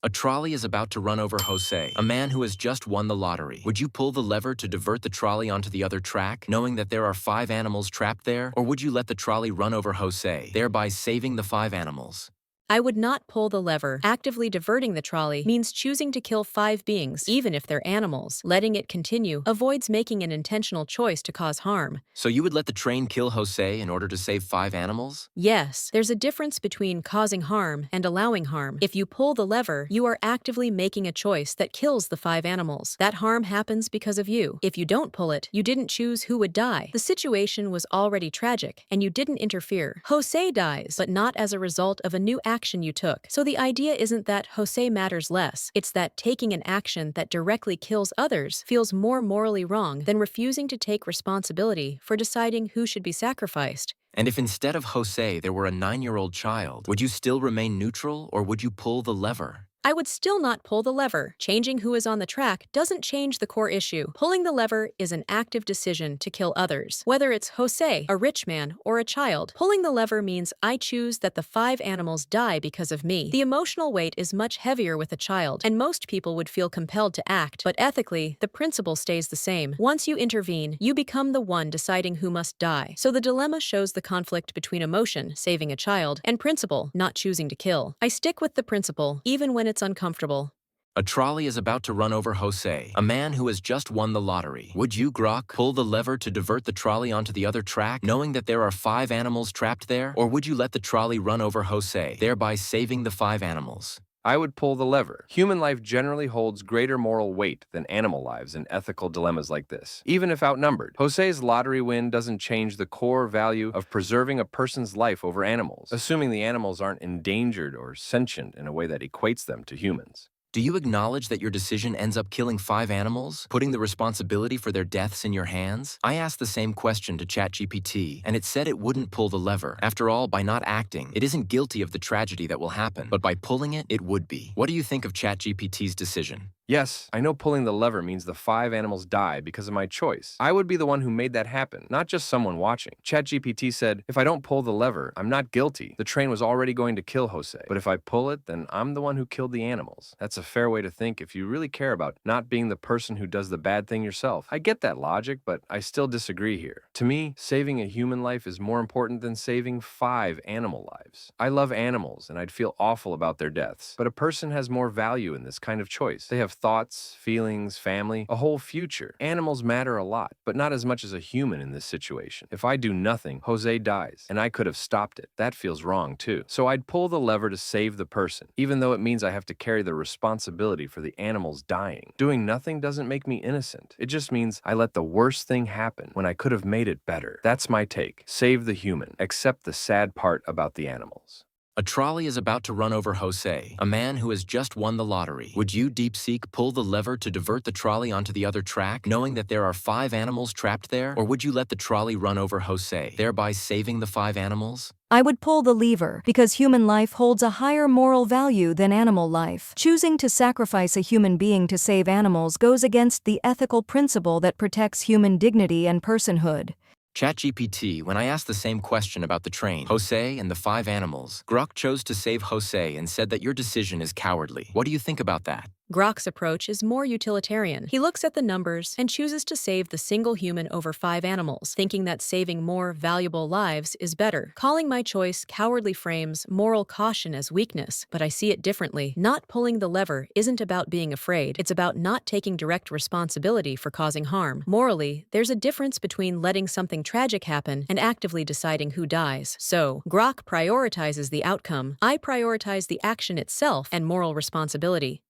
A trolley is about to run over Jose, a man who has just won the lottery. Would you pull the lever to divert the trolley onto the other track, knowing that there are 5 animals trapped there? Or would you let the trolley run over Jose, thereby saving the 5 animals? I would not pull the lever. Actively diverting the trolley means choosing to kill 5 beings, even if they're animals. Letting it continue avoids making an intentional choice to cause harm. So you would let the train kill Jose in order to save 5 animals? Yes, there's a difference between causing harm and allowing harm. If you pull the lever, you are actively making a choice that kills the 5 animals. That harm happens because of you. If you don't pull it, you didn't choose who would die. The situation was already tragic, and you didn't interfere. Jose dies, but not as a result of a new action you took. So the idea isn't that Jose matters less. It's that taking an action that directly kills others feels more morally wrong than refusing to take responsibility for deciding who should be sacrificed. And if instead of Jose there were a 9-year-old child, would you still remain neutral or would you pull the lever? I would still not pull the lever. Changing who is on the track doesn't change the core issue. Pulling the lever is an active decision to kill others. Whether it's Jose, a rich man, or a child, pulling the lever means I choose that the 5 animals die because of me. The emotional weight is much heavier with a child, and most people would feel compelled to act, but ethically, the principle stays the same. Once you intervene, you become the one deciding who must die. So the dilemma shows the conflict between emotion, saving a child, and principle, not choosing to kill. I stick with the principle, even when it's uncomfortable. A trolley is about to run over Jose, a man who has just won the lottery. Would you, Grok, pull the lever to divert the trolley onto the other track, knowing that there are 5 animals trapped there? Or would you let the trolley run over Jose, thereby saving the 5 animals? I would pull the lever. Human life generally holds greater moral weight than animal lives in ethical dilemmas like this, even if outnumbered. Jose's lottery win doesn't change the core value of preserving a person's life over animals, assuming the animals aren't endangered or sentient in a way that equates them to humans. Do you acknowledge that your decision ends up killing 5 animals, putting the responsibility for their deaths in your hands? I asked the same question to ChatGPT, and it said it wouldn't pull the lever. After all, by not acting, it isn't guilty of the tragedy that will happen, but by pulling it, it would be. What do you think of ChatGPT's decision? Yes, I know pulling the lever means the 5 animals die because of my choice. I would be the one who made that happen, not just someone watching. ChatGPT said, if I don't pull the lever, I'm not guilty. The train was already going to kill Jose. But if I pull it, then I'm the one who killed the animals. That's a fair way to think if you really care about not being the person who does the bad thing yourself. I get that logic, but I still disagree here. To me, saving a human life is more important than saving 5 animal lives. I love animals, and I'd feel awful about their deaths. But a person has more value in this kind of choice. They have thoughts, feelings, family, a whole future. Animals matter a lot, but not as much as a human in this situation. If I do nothing, Jose dies, and I could have stopped it. That feels wrong too. So I'd pull the lever to save the person, even though it means I have to carry the responsibility for the animals dying. Doing nothing doesn't make me innocent. It just means I let the worst thing happen when I could have made it better. That's my take. Save the human. Accept the sad part about the animals. A trolley is about to run over Jose, a man who has just won the lottery. Would you, DeepSeek, pull the lever to divert the trolley onto the other track, knowing that there are 5 animals trapped there? Or would you let the trolley run over Jose, thereby saving the 5 animals? I would pull the lever because human life holds a higher moral value than animal life. Choosing to sacrifice a human being to save animals goes against the ethical principle that protects human dignity and personhood. ChatGPT, when I asked the same question about the train, Jose and the 5 animals, Grok chose to save Jose and said that your decision is cowardly. What do you think about that? Grok's approach is more utilitarian. He looks at the numbers and chooses to save the single human over 5 animals, thinking that saving more valuable lives is better. Calling my choice cowardly frames moral caution as weakness, but I see it differently. Not pulling the lever isn't about being afraid. It's about not taking direct responsibility for causing harm. Morally, there's a difference between letting something tragic happen and actively deciding who dies. So, Grok prioritizes the outcome. I prioritize the action itself and moral responsibility.